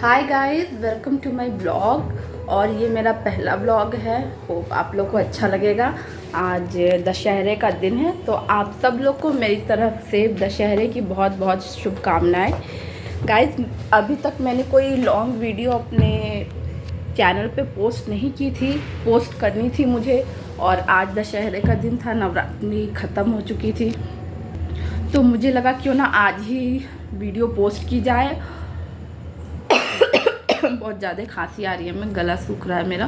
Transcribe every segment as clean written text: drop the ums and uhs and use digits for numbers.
Hi guys, welcome to my blog. और ये मेरा पहला ब्लॉग है। होप आप लोग को अच्छा लगेगा। आज दशहरे का दिन है, तो आप सब लोग को मेरी तरफ से दशहरे की बहुत बहुत शुभकामनाएं। गाइस, अभी तक मैंने कोई लॉन्ग वीडियो अपने चैनल पे पोस्ट नहीं की थी। पोस्ट करनी थी मुझे, और आज दशहरे का दिन था, नवरात्रि ख़त्म हो चुकी थी, तो मुझे लगा क्यों ना आज ही वीडियो पोस्ट की जाए। बहुत ज़्यादा खांसी आ रही है, मैं गला सूख रहा है मेरा,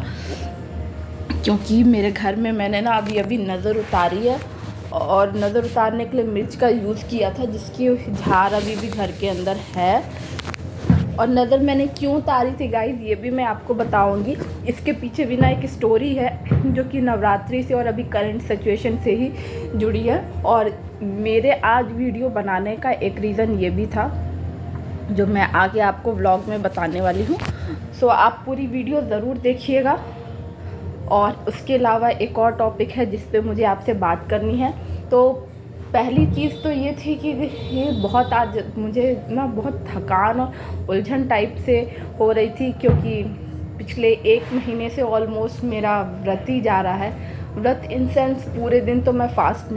क्योंकि मेरे घर में मैंने ना अभी अभी नज़र उतारी है, और नज़र उतारने के लिए मिर्च का यूज़ किया था, जिसकी झार अभी भी घर के अंदर है। और नज़र मैंने क्यों उतारी थी गाइस, ये भी मैं आपको बताऊंगी। इसके पीछे भी ना एक स्टोरी है, जो कि नवरात्रि से और अभी करंट सिचुएशन से ही जुड़ी है। और मेरे आज वीडियो बनाने का एक रीज़न ये भी था, जो मैं आगे आपको व्लॉग में बताने वाली हूँ। सो आप पूरी वीडियो ज़रूर देखिएगा। और उसके अलावा एक और टॉपिक है जिस पे मुझे आपसे बात करनी है। तो पहली चीज़ तो ये थी कि ये बहुत आज मुझे ना बहुत थकान और उलझन टाइप से हो रही थी, क्योंकि पिछले 1 महीने से ऑलमोस्ट मेरा व्रत ही जा रहा है। व्रत इन सेंस पूरे दिन तो मैं फास्ट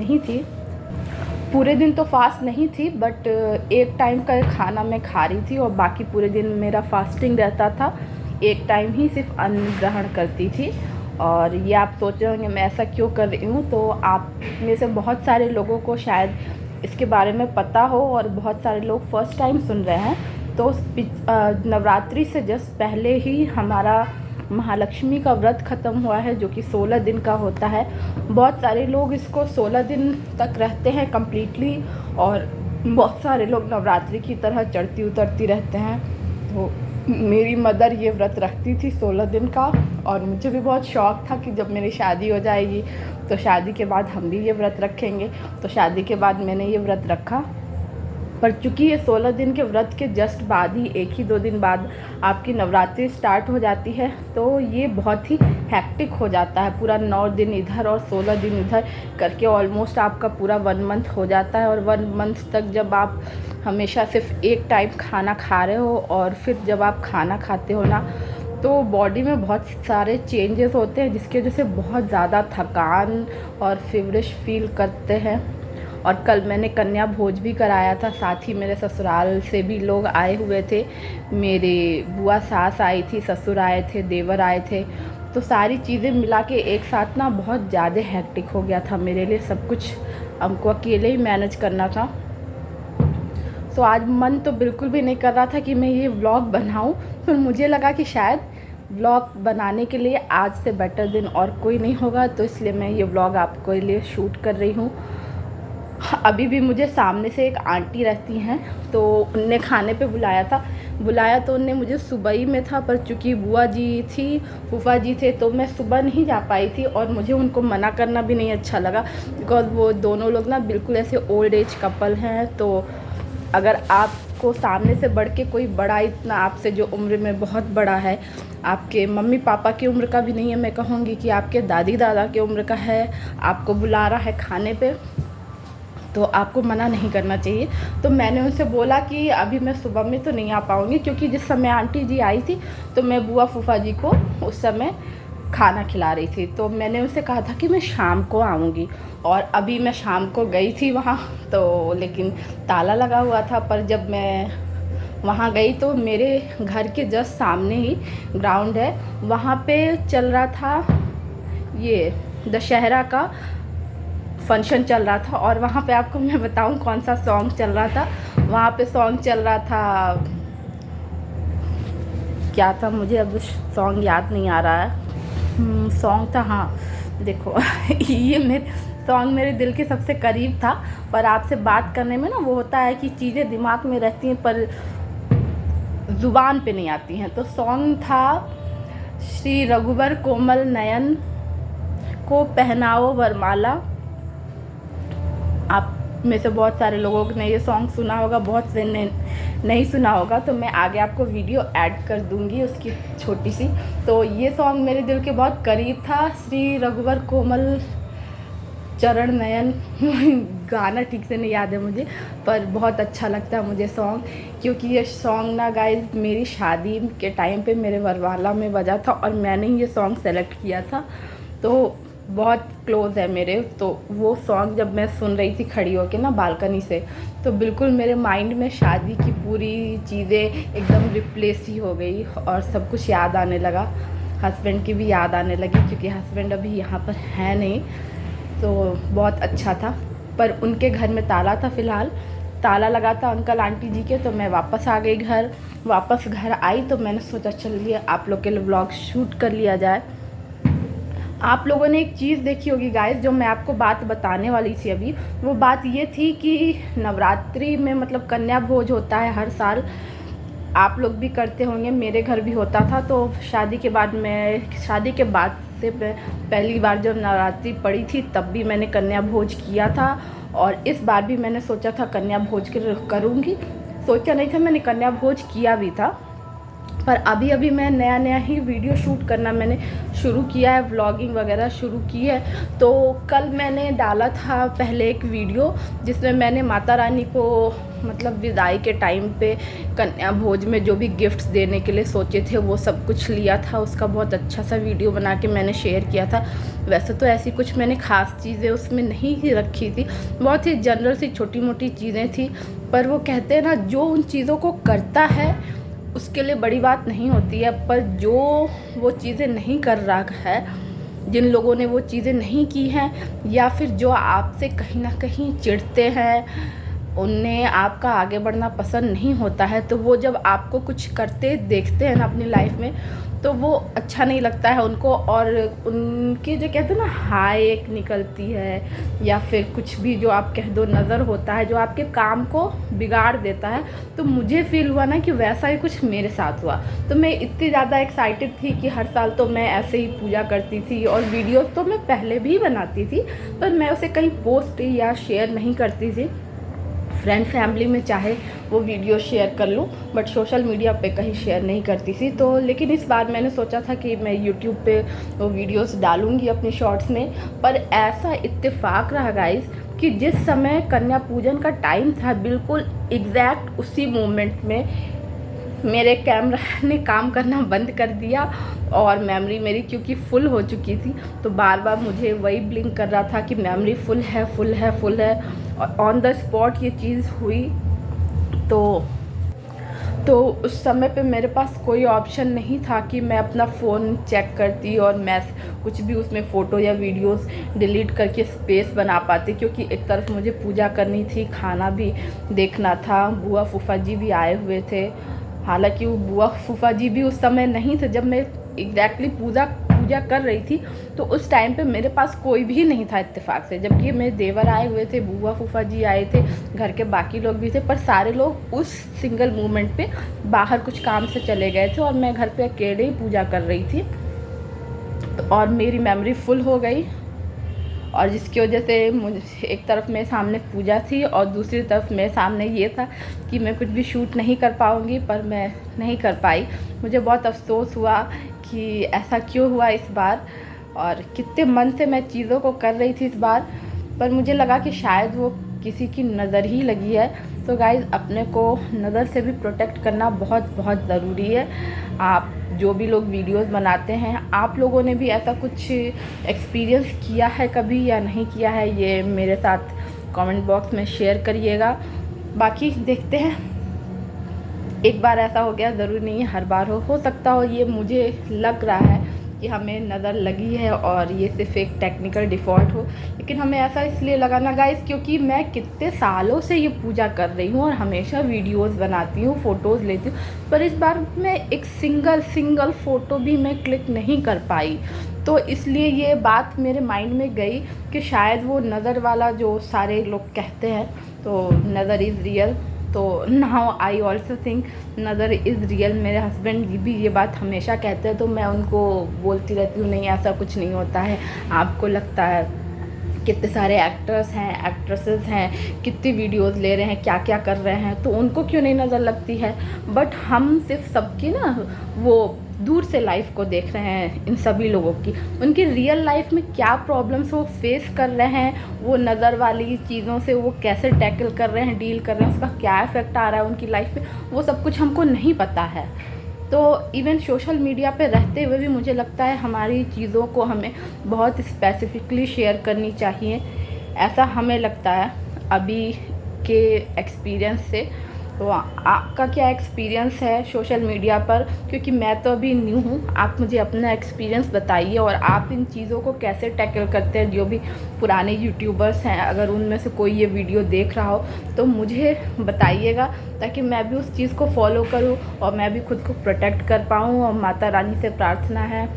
नहीं थी, बट एक टाइम का खाना मैं खा रही थी, और बाकी पूरे दिन मेरा फास्टिंग रहता था। एक टाइम ही सिर्फ अन्न ग्रहण करती थी। और ये आप सोच रहे होंगे मैं ऐसा क्यों कर रही हूँ, तो आप में से बहुत सारे लोगों को शायद इसके बारे में पता हो, और बहुत सारे लोग फर्स्ट टाइम सुन रहे हैं। तो नवरात्रि से जस्ट पहले ही हमारा महालक्ष्मी का व्रत ख़त्म हुआ है, जो कि 16 दिन का होता है। बहुत सारे लोग इसको 16 दिन तक रहते हैं कम्प्लीटली, और बहुत सारे लोग नवरात्रि की तरह चढ़ती उतरती रहते हैं। तो मेरी मदर ये व्रत रखती थी 16 दिन का, और मुझे भी बहुत शौक़ था कि जब मेरी शादी हो जाएगी तो शादी के बाद हम भी ये व्रत रखेंगे। तो शादी के बाद मैंने ये व्रत रखा। पर चूँकि ये 16 दिन के व्रत के जस्ट बाद ही 1 ही 2 दिन बाद आपकी नवरात्रि स्टार्ट हो जाती है, तो ये बहुत ही हैक्टिक हो जाता है। पूरा 9 दिन इधर और 16 दिन इधर करके ऑलमोस्ट आपका पूरा 1 मंथ हो जाता है। और 1 मंथ तक जब आप हमेशा सिर्फ एक टाइम खाना खा रहे हो, और फिर जब आप खाना खाते हो ना, तो बॉडी में बहुत सारे चेंजेस होते हैं, जिसकी वजह से बहुत ज़्यादा थकान और फीवरिश फील करते हैं। और कल मैंने कन्या भोज भी कराया था, साथ ही मेरे ससुराल से भी लोग आए हुए थे। मेरे बुआ सास आई थी, ससुर आए थे, देवर आए थे। तो सारी चीज़ें मिला के एक साथ ना बहुत ज़्यादा हेक्टिक हो गया था मेरे लिए। सब कुछ हमको अकेले ही मैनेज करना था। तो आज मन तो बिल्कुल भी नहीं कर रहा था कि मैं ये व्लॉग बनाऊं, फिर मुझे लगा कि शायद व्लॉग बनाने के लिए आज से बेटर दिन और कोई नहीं होगा, तो इसलिए मैं ये व्लॉग आपके लिए शूट कर रही हूँ। अभी भी मुझे सामने से एक आंटी रहती हैं, तो उनने खाने पे बुलाया तो उनने मुझे सुबह ही में था, पर चूँकि बुआ जी थी, फूफा जी थे, तो मैं सुबह नहीं जा पाई थी। और मुझे उनको मना करना भी नहीं अच्छा लगा, बिकॉज़ वो दोनों लोग ना बिल्कुल ऐसे ओल्ड एज कपल हैं। तो अगर आपको सामने से बढ़ के कोई बड़ा, इतना आपसे जो उम्र में बहुत बड़ा है, आपके मम्मी पापा की उम्र का भी नहीं है, मैं कहूँगी कि आपके दादी दादा की उम्र का है, आपको बुला रहा है खाने पे, तो आपको मना नहीं करना चाहिए। तो मैंने उनसे बोला कि अभी मैं सुबह में तो नहीं आ पाऊँगी, क्योंकि जिस समय आंटी जी आई थी तो मैं बुआ फूफा जी को उस समय खाना खिला रही थी। तो मैंने उनसे कहा था कि मैं शाम को आऊँगी, और अभी मैं शाम को गई थी वहाँ, तो लेकिन ताला लगा हुआ था। पर जब मैं वहाँ गई तो मेरे घर के जस्ट सामने ही ग्राउंड है, वहाँ पे चल रहा था ये दशहरा का फंक्शन चल रहा था। और वहाँ पे आपको मैं बताऊँ कौन सा सॉन्ग चल रहा था। वहाँ पे सॉन्ग चल रहा था, क्या था मुझे अब सॉन्ग याद नहीं आ रहा है। सॉन्ग था, हाँ देखो ये सॉन्ग मेरे दिल के सबसे करीब था। पर आपसे बात करने में ना वो होता है कि चीज़ें दिमाग में रहती हैं पर ज़ुबान पे नहीं आती हैं। तो सॉन्ग था, श्री रघुवर कोमल नयन को पहनाओ वरमाला। आप में से बहुत सारे लोगों ने ये सॉन्ग सुना होगा, बहुत से ने नहीं सुना होगा, तो मैं आगे आपको वीडियो ऐड कर दूंगी उसकी छोटी सी। तो ये सॉन्ग मेरे दिल के बहुत करीब था। श्री रघुवर कोमल चरण नयन गाना ठीक से नहीं याद है मुझे, पर बहुत अच्छा लगता है मुझे सॉन्ग, क्योंकि ये सॉन्ग ना गाइस मेरी शादी के टाइम पे मेरे वरवाला में बजा था और मैंने ये सॉन्ग सेलेक्ट किया था, तो बहुत क्लोज़ है मेरे। तो वो सॉन्ग जब मैं सुन रही थी खड़ी होके ना बालकनी से, तो बिल्कुल मेरे माइंड में शादी की पूरी चीज़ें एकदम रिप्लेस ही हो गई और सब कुछ याद आने लगा। हस्बैंड की भी याद आने लगी, क्योंकि हस्बैंड अभी यहाँ पर है नहीं, तो बहुत अच्छा था। पर उनके घर में ताला था, फ़िलहाल ताला लगा था अंकल आंटी जी के। तो मैं वापस आ गई घर। वापस घर आई तो मैंने सोचा चलिए आप लोग के लिए व्लॉग शूट कर लिया जाए। आप लोगों ने एक चीज़ देखी होगी गाइस, जो मैं आपको बात बताने वाली थी अभी, वो बात ये थी कि नवरात्रि में मतलब कन्या भोज होता है हर साल, आप लोग भी करते होंगे, मेरे घर भी होता था। तो शादी के बाद से पहली बार जब नवरात्रि पड़ी थी तब भी मैंने कन्या भोज किया था, और इस बार भी मैंने सोचा था कन्या भोज करूँगी। सोचा नहीं था, मैंने कन्या भोज किया भी था। पर अभी अभी मैं नया ही वीडियो शूट करना मैंने शुरू किया है, व्लॉगिंग वगैरह शुरू की है। तो कल मैंने डाला था पहले एक वीडियो, जिसमें मैंने माता रानी को मतलब विदाई के टाइम पे कन्या भोज में जो भी गिफ्ट्स देने के लिए सोचे थे वो सब कुछ लिया था। उसका बहुत अच्छा सा वीडियो बना के मैंने शेयर किया था। वैसे तो ऐसी कुछ मैंने ख़ास चीज़ें उसमें नहीं ही रखी थी, बहुत ही जनरल सी छोटी मोटी चीज़ें थी। पर वो कहते हैं ना, जो उन चीज़ों को करता है उसके लिए बड़ी बात नहीं होती है, पर जो वो चीज़ें नहीं कर रहा है, जिन लोगों ने वो चीज़ें नहीं की हैं, या फिर जो आपसे कहीं ना कहीं चिढ़ते हैं, उन्हें आपका आगे बढ़ना पसंद नहीं होता है, तो वो जब आपको कुछ करते देखते हैं ना अपनी लाइफ में, तो वो अच्छा नहीं लगता है उनको, और उनके जो कहते हैं ना हाय एक निकलती है, या फिर कुछ भी जो आप कह दो नज़र होता है जो आपके काम को बिगाड़ देता है। तो मुझे फ़ील हुआ ना कि वैसा ही कुछ मेरे साथ हुआ। तो मैं इतनी ज़्यादा एक्साइटेड थी कि हर साल तो मैं ऐसे ही पूजा करती थी, और वीडियोज़ तो मैं पहले भी बनाती थी, पर मैं उसे कहीं पोस्ट या शेयर नहीं करती थी। फ्रेंड फैमिली में चाहे वो वीडियो शेयर कर लूँ, बट सोशल मीडिया पे कहीं शेयर नहीं करती थी। तो लेकिन इस बार मैंने सोचा था कि मैं यूट्यूब पे वो वीडियोस डालूँगी अपनी शॉर्ट्स में। पर ऐसा इत्तेफाक रहा गाइस कि जिस समय कन्या पूजन का टाइम था, बिल्कुल एग्जैक्ट उसी मोमेंट में मेरे कैमरा ने काम करना बंद कर दिया, और मेमोरी मेरी क्योंकि फुल हो चुकी थी, तो बार बार मुझे वही ब्लिंक कर रहा था कि मेमोरी फुल है, फुल है, फुल है। और ऑन द स्पॉट ये चीज़ हुई। तो उस समय पे मेरे पास कोई ऑप्शन नहीं था कि मैं अपना फ़ोन चेक करती और मैं कुछ भी उसमें फ़ोटो या वीडियोस डिलीट करके स्पेस बना पाती, क्योंकि एक तरफ मुझे पूजा करनी थी, खाना भी देखना था, बुआ फूफा जी भी आए हुए थे। हालांकि वो बुआ फूफा जी भी उस समय नहीं थे जब मैं एग्जैक्टली पूजा कर रही थी, तो उस टाइम पे मेरे पास कोई भी नहीं था इत्तेफाक से। जबकि मेरे देवर आए हुए थे, बुआ फूफा जी आए थे, घर के बाकी लोग भी थे, पर सारे लोग उस सिंगल मोमेंट पे बाहर कुछ काम से चले गए थे, और मैं घर पे अकेले ही पूजा कर रही थी। और मेरी मेमोरी फुल हो गई, और जिसकी वजह से मुझे एक तरफ मेरे सामने पूजा थी और दूसरी तरफ मेरे सामने ये था कि मैं कुछ भी शूट नहीं कर पाऊँगी, पर मैं नहीं कर पाई। मुझे बहुत अफसोस हुआ कि ऐसा क्यों हुआ इस बार, और कितने मन से मैं चीज़ों को कर रही थी इस बार, पर मुझे लगा कि शायद वो किसी की नज़र ही लगी है। तो गाइज़, अपने को नज़र से भी प्रोटेक्ट करना बहुत बहुत ज़रूरी है। आप जो भी लोग वीडियोस बनाते हैं, आप लोगों ने भी ऐसा कुछ एक्सपीरियंस किया है कभी या नहीं किया है, ये मेरे साथ कमेंट बॉक्स में शेयर करिएगा। बाकी देखते हैं, एक बार ऐसा हो गया, ज़रूरी नहीं है हर बार हो सकता हो ये मुझे लग रहा है कि हमें नज़र लगी है और ये सिर्फ एक टेक्निकल डिफ़ॉल्ट हो। लेकिन हमें ऐसा इसलिए लगा ना गाइस, क्योंकि मैं कितने सालों से ये पूजा कर रही हूँ और हमेशा वीडियोस बनाती हूँ, फ़ोटोज़ लेती हूँ, पर इस बार मैं एक सिंगल फ़ोटो भी मैं क्लिक नहीं कर पाई। तो इसलिए ये बात मेरे माइंड में गई कि शायद वो नज़र वाला जो सारे लोग कहते हैं, तो नज़र इज़ रियल। तो नाउ आई ऑल्सो थिंक नज़र इज़ रियल। मेरे हस्बैंड भी ये बात हमेशा कहते हैं, तो मैं उनको बोलती रहती हूँ नहीं ऐसा कुछ नहीं होता है, आपको लगता है। कितने सारे एक्टर्स हैं, एक्ट्रेसेस हैं, कितनी वीडियोस ले रहे हैं, क्या क्या कर रहे हैं, तो उनको क्यों नहीं नज़र लगती है। बट हम सिर्फ सबकी ना वो दूर से लाइफ को देख रहे हैं इन सभी लोगों की, उनकी रियल लाइफ में क्या प्रॉब्लम्स वो फेस कर रहे हैं, वो नज़र वाली चीज़ों से वो कैसे टैकल कर रहे हैं, डील कर रहे हैं, उसका क्या इफ़ेक्ट आ रहा है उनकी लाइफ पे, वो सब कुछ हमको नहीं पता है। तो इवन सोशल मीडिया पे रहते हुए भी मुझे लगता है हमारी चीज़ों को हमें बहुत स्पेसिफिकली शेयर करनी चाहिए, ऐसा हमें लगता है अभी के एक्सपीरियंस से। तो आपका क्या एक्सपीरियंस है सोशल मीडिया पर, क्योंकि मैं तो अभी न्यू हूँ, आप मुझे अपना एक्सपीरियंस बताइए और आप इन चीज़ों को कैसे टैकल करते हैं। जो भी पुराने यूट्यूबर्स हैं, अगर उनमें से कोई ये वीडियो देख रहा हो तो मुझे बताइएगा, ताकि मैं भी उस चीज़ को फॉलो करूँ और मैं भी खुद को प्रोटेक्ट कर पाऊँ। और माता रानी से प्रार्थना है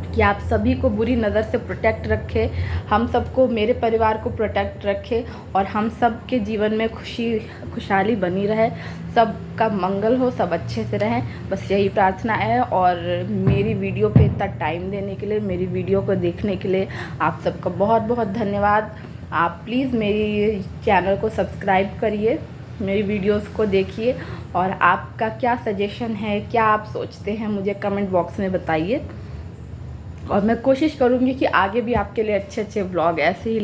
कि आप सभी को बुरी नज़र से प्रोटेक्ट रखे, हम सबको, मेरे परिवार को प्रोटेक्ट रखे और हम सब के जीवन में खुशहाली बनी रहे, सबका मंगल हो, सब अच्छे से रहें, बस यही प्रार्थना है। और मेरी वीडियो पे इतना टाइम देने के लिए, मेरी वीडियो को देखने के लिए आप सबका बहुत बहुत धन्यवाद। आप प्लीज़ मेरी चैनल को सब्सक्राइब करिए, मेरी वीडियोस को देखिए और आपका क्या सजेशन है, क्या आप सोचते हैं, मुझे कमेंट बॉक्स में बताइए। और मैं कोशिश करूँगी कि आगे भी आपके लिए अच्छे अच्छे व्लॉग ऐसे ही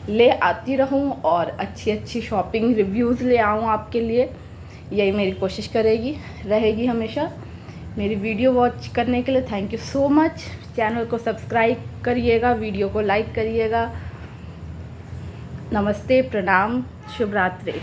ले आती रहूँ और अच्छी अच्छी शॉपिंग रिव्यूज़ ले आऊँ आपके लिए, यही मेरी कोशिश रहेगी हमेशा। मेरी वीडियो वॉच करने के लिए thank you so much. Channel को सब्सक्राइब करिएगा, वीडियो को लाइक करिएगा। नमस्ते, प्रणाम, शुभ रात्रि।